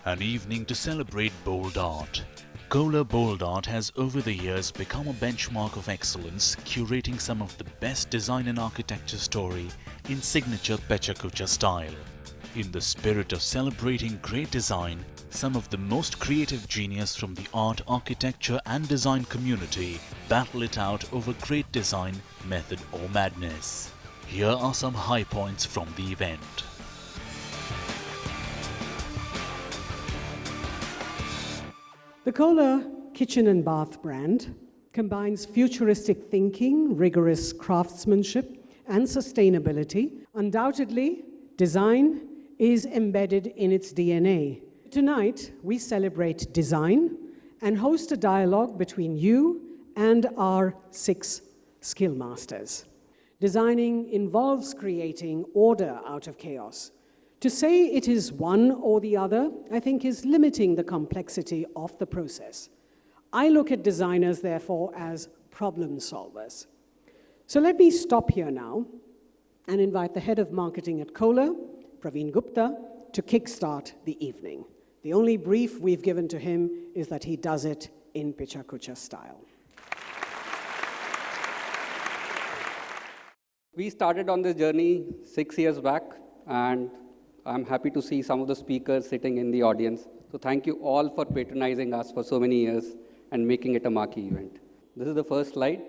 An evening to celebrate bold art. Kohler Bold Art has over the years become a benchmark of excellence, curating some of the best design and architecture story in signature Pecha Kucha style. In the spirit of celebrating great design, some of the most creative genius from the art, architecture and design community battle it out over great design, method or madness. Here are some high points from the event. The Kohler Kitchen and Bath brand combines futuristic thinking, rigorous craftsmanship, and sustainability. Undoubtedly, design is embedded in its DNA. Tonight, we celebrate design and host a dialogue between you and our 6 skill masters. Designing involves creating order out of chaos. To say it is one or the other, I think, is limiting the complexity of the process. I look at designers, therefore, as problem solvers. So let me stop here now and invite the head of marketing at Kohler, Praveen Gupta, to kickstart the evening. The only brief we've given to him is that he does it in Pecha Kucha style. We started on this journey 6 years back, and I'm happy to see some of the speakers sitting in the audience. So thank you all for patronizing us for so many years and making it a marquee event. This is the first slide.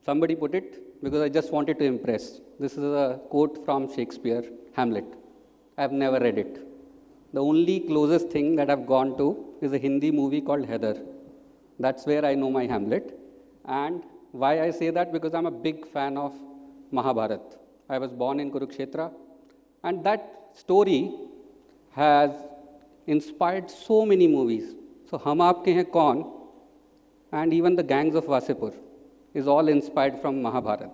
Somebody put it because I just wanted to impress. This is a quote from Shakespeare, Hamlet. I've never read it. The only closest thing that I've gone to is a Hindi movie called Heather. That's where I know my Hamlet. And why I say that? Because I'm a big fan of Mahabharata. I was born in Kurukshetra, and that story has inspired so many movies. So Hum Aapke Hain Kaun and even the Gangs of Wasipur is all inspired from Mahabharata.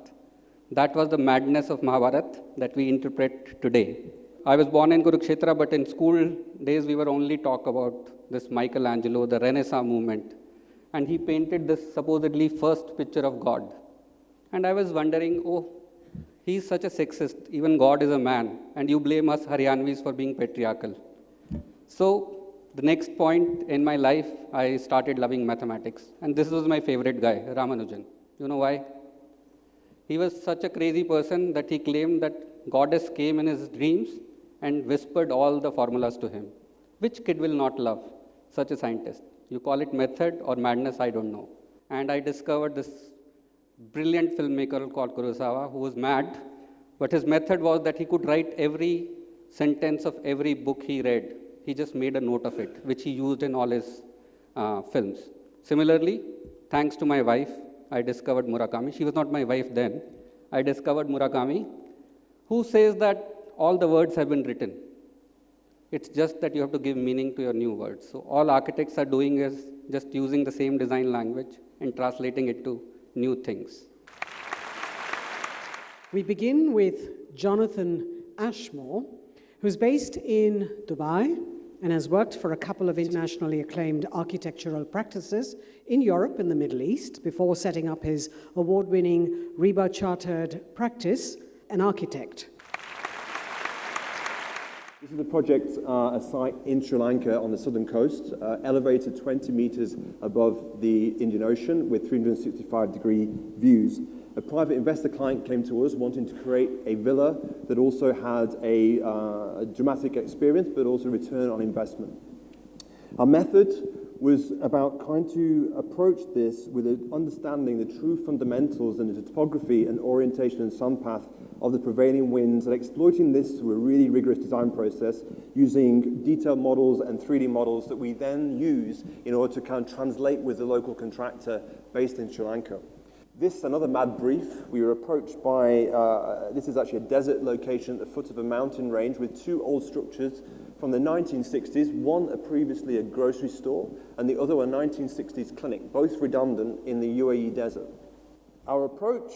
That was the madness of Mahabharata that we interpret today. I was born in Kurukshetra, but in school days we were only talk about this Michelangelo, the Renaissance movement. And he painted this supposedly first picture of God. And I was wondering, oh, he's such a sexist, even God is a man, and you blame us Haryanvis for being patriarchal. So the next point in my life, I started loving mathematics. And this was my favorite guy, Ramanujan. You know why? He was such a crazy person that he claimed that goddess came in his dreams and whispered all the formulas to him. Which kid will not love such a scientist? You call it method or madness, I don't know. And I discovered this brilliant filmmaker called Kurosawa, who was mad, but his method was that he could write every sentence of every book he read. He just made a note of it, which he used in all his films. Similarly, thanks to my wife, I discovered Murakami. She was not my wife then. I discovered Murakami, who says that all the words have been written. It's just that you have to give meaning to your new words. So all architects are doing is just using the same design language and translating it to new things. We begin with Jonathan Ashmore, who's based in Dubai and has worked for a couple of internationally acclaimed architectural practices in Europe and the Middle East before setting up his award-winning RIBA chartered practice, an architect. This is the project, a site in Sri Lanka on the southern coast, elevated 20 meters above the Indian Ocean with 365-degree views. A private investor client came to us wanting to create a villa that also had a dramatic experience but also return on investment. Our method was about trying to approach this with understanding the true fundamentals and the topography and orientation and sun path of the prevailing winds and exploiting this through a really rigorous design process using detailed models and 3D models that we then use in order to kind of translate with the local contractor based in Sri Lanka. This is another mad brief. We were approached by, this is actually a desert location at the foot of a mountain range with two old structures from the 1960s, one previously a grocery store and the other a 1960s clinic, both redundant in the UAE desert. Our approach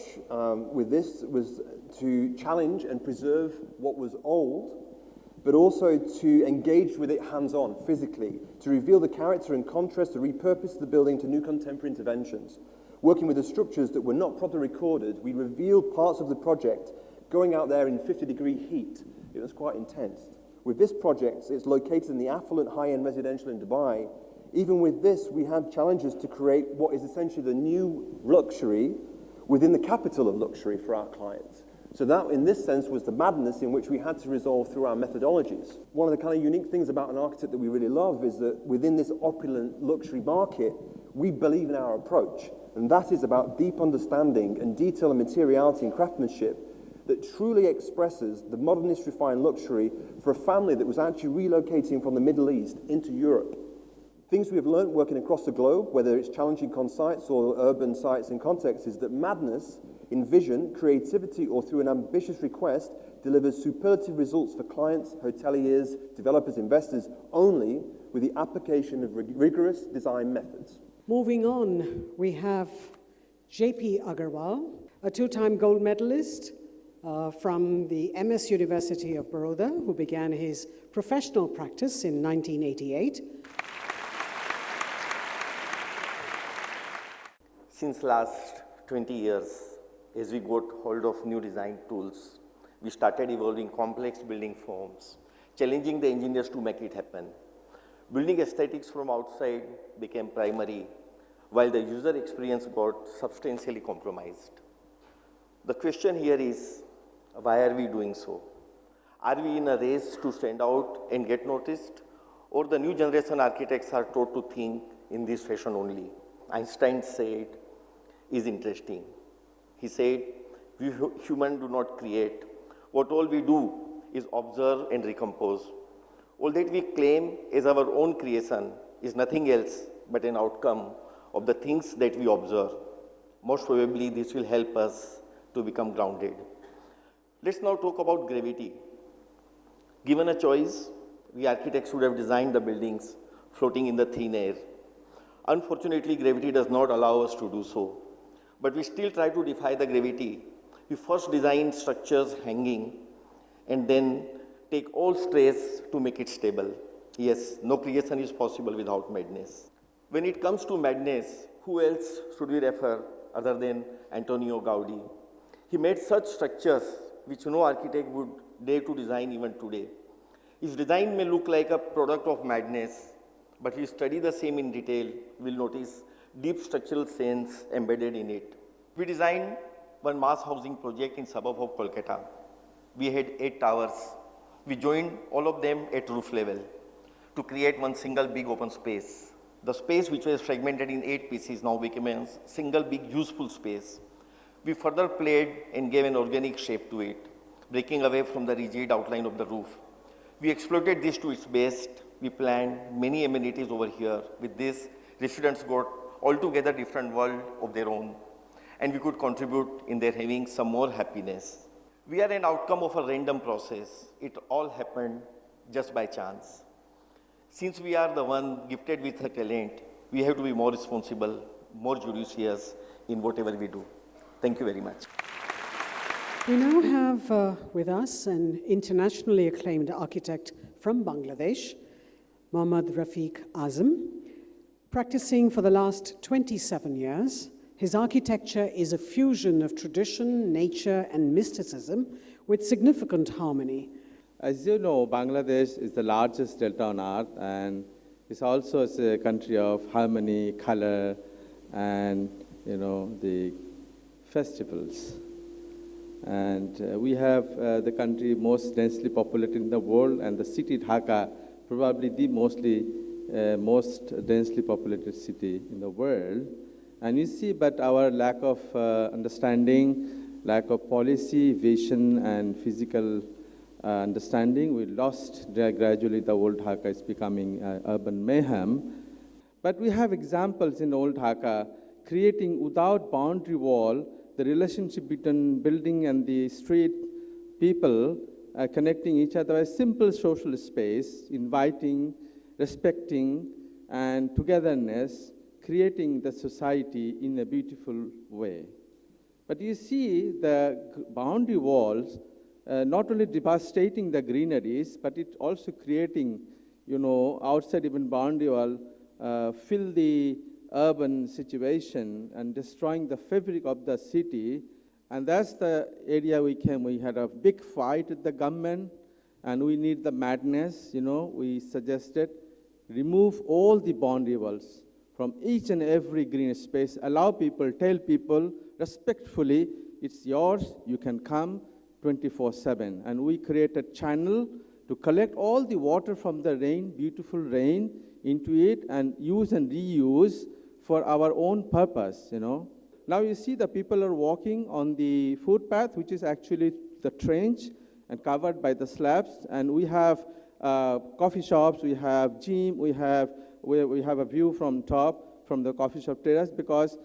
with this was to challenge and preserve what was old, but also to engage with it hands-on, physically, to reveal the character and contrast, to repurpose the building to new contemporary interventions. Working with the structures that were not properly recorded, we revealed parts of the project going out there in 50-degree heat. It was quite intense. With this project, it's located in the affluent high-end residential in Dubai. Even with this, we had challenges to create what is essentially the new luxury within the capital of luxury for our clients. So that, in this sense, was the madness in which we had to resolve through our methodologies. One of the kind of unique things about an architect that we really love is that within this opulent luxury market, we believe in our approach. And that is about deep understanding and detail and materiality and craftsmanship that truly expresses the modernist refined luxury for a family that was actually relocating from the Middle East into Europe. Things we have learned working across the globe, whether it's challenging sites or urban sites and contexts, is that madness in vision, creativity, or through an ambitious request delivers superlative results for clients, hoteliers, developers, investors, only with the application of rigorous design methods. Moving on, we have J.P. Aggarwal, a two-time gold medalist from the MS University of Baroda, who began his professional practice in 1988. Since last 20 years, as we got hold of new design tools, we started evolving complex building forms, challenging the engineers to make it happen. Building aesthetics from outside became primary, while the user experience got substantially compromised. The question here is, why are we doing so? Are we in a race to stand out and get noticed? Or the new generation architects are taught to think in this fashion only? Einstein said, is interesting. He said, we humans do not create. What all we do is observe and recompose. All that we claim as our own creation is nothing else but an outcome of the things that we observe. Most probably, this will help us to become grounded. Let's now talk about gravity. Given a choice, we architects would have designed the buildings floating in the thin air. Unfortunately, gravity does not allow us to do so. But we still try to defy the gravity. We first design structures hanging and then take all stress to make it stable. Yes, no creation is possible without madness. When it comes to madness, who else should we refer other than Antonio Gaudi? He made such structures which no architect would dare to design even today. His design may look like a product of madness, but if you study the same in detail, you will notice deep structural sense embedded in it. We designed one mass housing project in suburb of Kolkata. We had 8 towers. We joined all of them at roof level to create one single big open space. The space which was fragmented in 8 pieces now became a single big useful space. We further played and gave an organic shape to it, breaking away from the rigid outline of the roof. We exploited this to its best. We planned many amenities over here. With this, residents got altogether different world of their own, and we could contribute in their having some more happiness. We are an outcome of a random process. It all happened just by chance. Since we are the one gifted with a talent, we have to be more responsible, more judicious in whatever we do. Thank you very much. We now have with us an internationally acclaimed architect from Bangladesh, Mohammad Rafiq Azam. Practicing for the last 27 years, his architecture is a fusion of tradition, nature, and mysticism with significant harmony. As you know, Bangladesh is the largest delta on earth, and it's also a country of harmony, color, and the festivals. And we have the country most densely populated in the world, and the city Dhaka, probably the most densely populated city in the world. And you see, but our lack of understanding, lack of policy, vision, and physical understanding, we lost gradually. The old Dhaka is becoming urban mayhem. But we have examples in old Dhaka. creating without boundary wall the relationship between building and the street people, connecting each other, a simple social space, inviting, respecting, and togetherness, creating the society in a beautiful way. But you see the boundary walls not only devastating the greeneries, but it also creating, outside even boundary wall, fill the urban situation and destroying the fabric of the city. And that's the area we came. We had a big fight with the government, and we need the madness. We suggested remove all the boundary walls from each and every green space. Allow people, tell people respectfully, it's yours. You can come 24/7. And we created channel to collect all the water from the rain, beautiful rain, into it and use and reuse for our own purpose. Now you see the people are walking on the footpath, which is actually the trench and covered by the slabs. And we have coffee shops, we have gym, we have a view from top, from the coffee shop terrace, because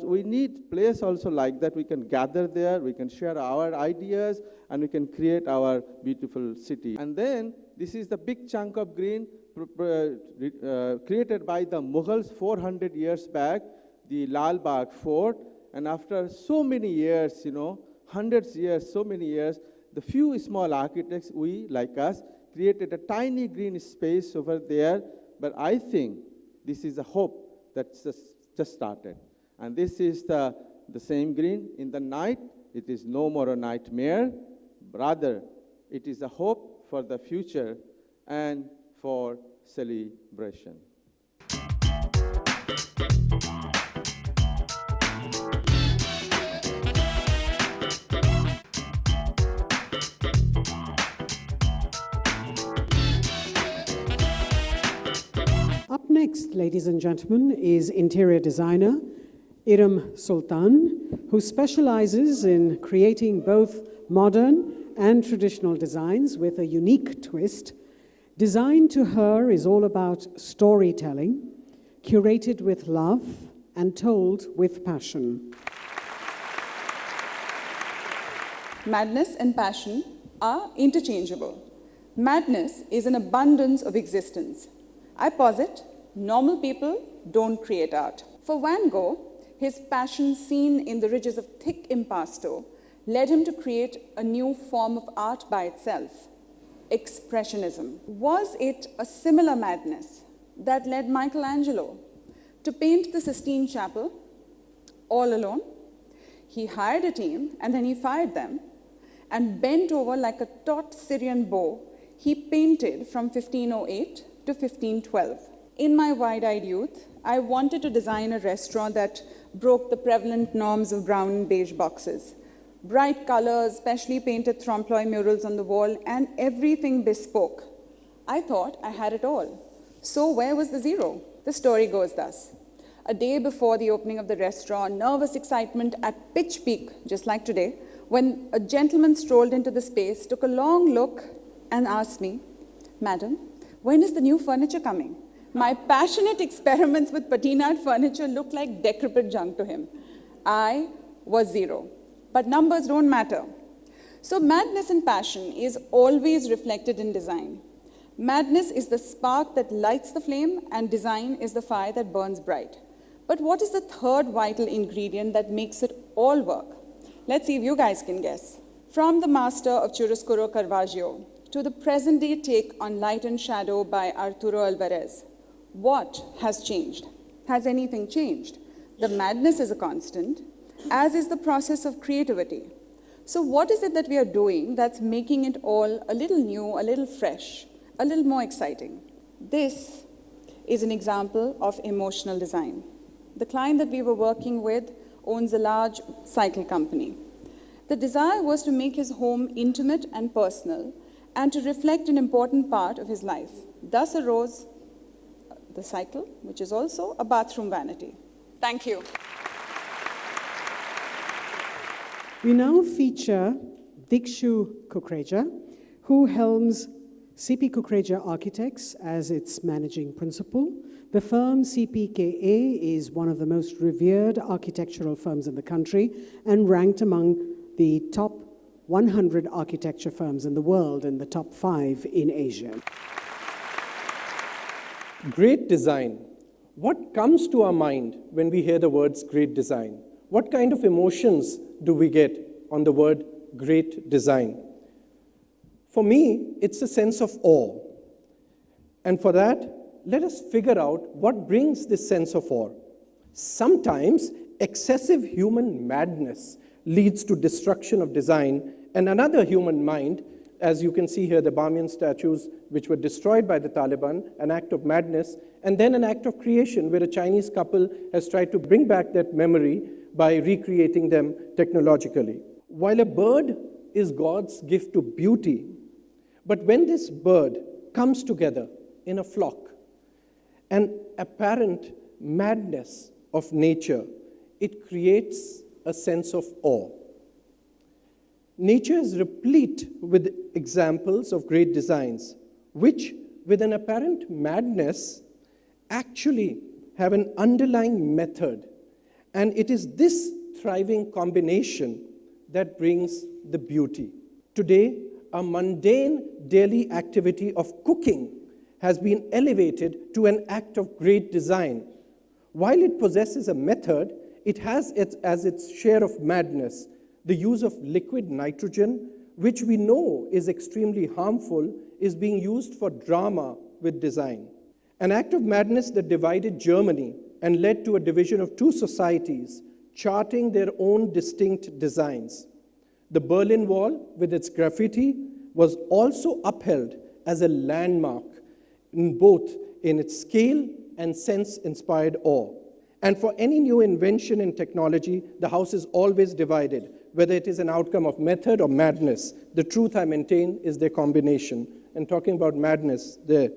we need place also like that. We can gather there, we can share our ideas, and we can create our beautiful city. And then this is the big chunk of green created by the Mughals 400 years back, the Lal Bagh Fort. And after so many years, hundreds of years, so many years, the few small architects, we, like us, created a tiny green space over there. But I think this is a hope that's just started. And this is the same green. In the night, it is no more a nightmare. Rather, it is a hope for the future and for celebration. Up next, ladies and gentlemen, is interior designer Iram Sultan, who specializes in creating both modern and traditional designs with a unique twist. Design to her is all about storytelling, curated with love and told with passion. Madness and passion are interchangeable. Madness is an abundance of existence. I posit, normal people don't create art. For Van Gogh, his passion seen in the ridges of thick impasto led him to create a new form of art by itself, expressionism. Was it a similar madness that led Michelangelo to paint the Sistine Chapel all alone? He hired a team and then he fired them, and bent over like a taut Syrian bow, he painted from 1508 to 1512. In my wide-eyed youth, I wanted to design a restaurant that broke the prevalent norms of brown and beige boxes. Bright colors, specially painted trompe-l'oeil murals on the wall, and everything bespoke. I thought I had it all. So where was the zero? The story goes thus. A day before the opening of the restaurant, nervous excitement at pitch peak, just like today, when a gentleman strolled into the space, took a long look and asked me, "Madam, when is the new furniture coming?" My passionate experiments with patinaed furniture looked like decrepit junk to him. I was zero. But numbers don't matter. So madness and passion is always reflected in design. Madness is the spark that lights the flame, and design is the fire that burns bright. But what is the third vital ingredient that makes it all work? Let's see if you guys can guess. From the master of chiaroscuro Caravaggio to the present-day take on light and shadow by Arturo Alvarez, what has changed? Has anything changed? The madness is a constant, as is the process of creativity. So what is it that we are doing that's making it all a little new, a little fresh, a little more exciting? This is an example of emotional design. The client that we were working with owns a large cycle company. The desire was to make his home intimate and personal and to reflect an important part of his life. Thus arose the cycle, which is also a bathroom vanity. Thank you. We now feature Dikshu Kukreja, who helms CP Kukreja Architects as its managing principal. The firm CPKA is one of the most revered architectural firms in the country and ranked among the top 100 architecture firms in the world and the top 5 in Asia. Great design. What comes to our mind when we hear the words great design? What kind of emotions do we get on the word great design? For me, it's a sense of awe. And for that, let us figure out what brings this sense of awe. Sometimes excessive human madness leads to destruction of design, and another human mind, as you can see here, the Bamiyan statues which were destroyed by the Taliban, an act of madness, and then an act of creation where a Chinese couple has tried to bring back that memory by recreating them technologically. While a bird is God's gift to beauty, but when this bird comes together in a flock, an apparent madness of nature, it creates a sense of awe. Nature is replete with examples of great designs, which, with an apparent madness, actually have an underlying method. And it is this thriving combination that brings the beauty. Today, a mundane daily activity of cooking has been elevated to an act of great design. While it possesses a method, it has as its share of madness the use of liquid nitrogen, which we know is extremely harmful, is being used for drama with design. An act of madness that divided Germany and led to a division of two societies, charting their own distinct designs. The Berlin Wall, with its graffiti, was also upheld as a landmark in both in its scale and sense-inspired awe. And for any new invention in technology, the house is always divided, whether it is an outcome of method or madness. The truth, I maintain, is their combination. And talking about madness there,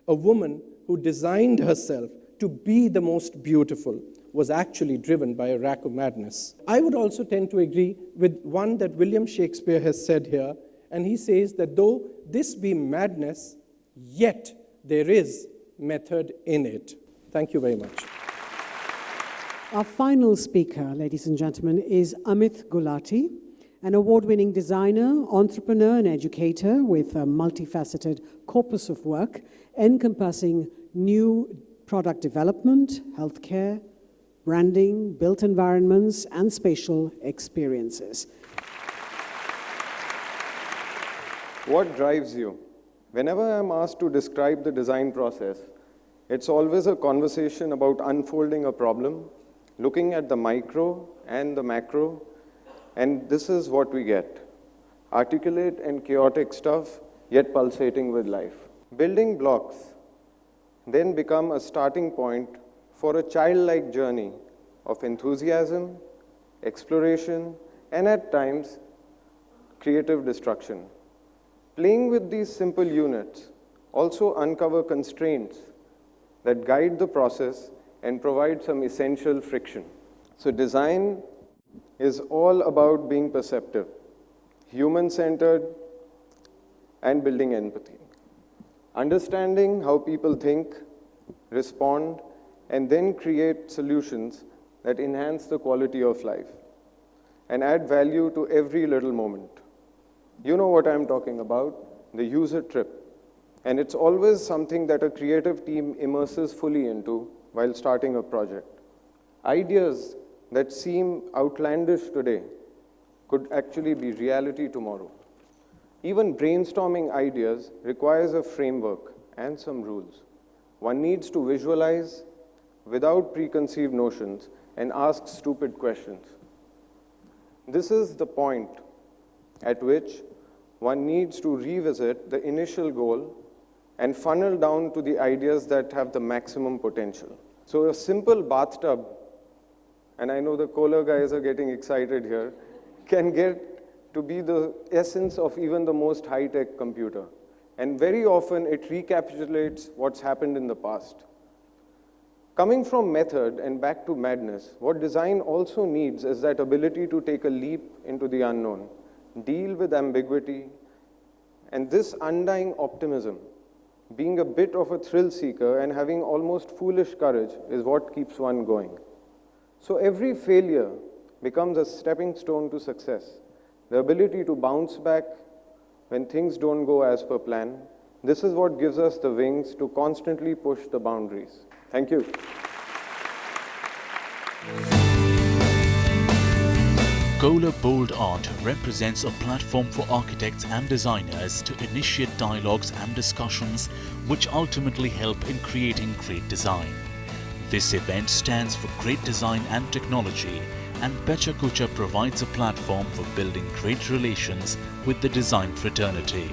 a woman who designed herself to be the most beautiful was actually driven by a rack of madness. I would also tend to agree with one that William Shakespeare has said here, and he says that though this be madness, yet there is method in it. Thank you very much. Our final speaker, ladies and gentlemen, is Amit Gulati, an award-winning designer, entrepreneur, and educator with a multifaceted corpus of work encompassing new product development, healthcare, branding, built environments, and spatial experiences. What drives you? Whenever I'm asked to describe the design process, it's always a conversation about unfolding a problem, looking at the micro and the macro, and this is what we get. Articulate and chaotic stuff, yet pulsating with life. Building blocks then become a starting point for a childlike journey of enthusiasm, exploration, and at times, creative destruction. Playing with these simple units also uncover constraints that guide the process and provide some essential friction. So design is all about being perceptive, human-centered, and building empathy. Understanding how people think, respond, and then create solutions that enhance the quality of life and add value to every little moment. You know what I'm talking about, the user trip. And it's always something that a creative team immerses fully into while starting a project. Ideas that seem outlandish today could actually be reality tomorrow. Even brainstorming ideas requires a framework and some rules. One needs to visualize without preconceived notions and ask stupid questions. This is the point at which one needs to revisit the initial goal and funnel down to the ideas that have the maximum potential. So a simple bathtub, and I know the Kohler guys are getting excited here, can get to be the essence of even the most high-tech computer. And very often it recapitulates what's happened in the past. Coming from method and back to madness, what design also needs is that ability to take a leap into the unknown, deal with ambiguity, And this undying optimism, being a bit of a thrill seeker and having almost foolish courage is what keeps one going. So every failure becomes a stepping stone to success. The ability to bounce back when things don't go as per plan, this is what gives us the wings to constantly push the boundaries. Thank you. Kohler Bold Art represents a platform for architects and designers to initiate dialogues and discussions which ultimately help in creating great design. This event stands for great design and technology, and Pecha Kucha provides a platform for building great relations with the design fraternity.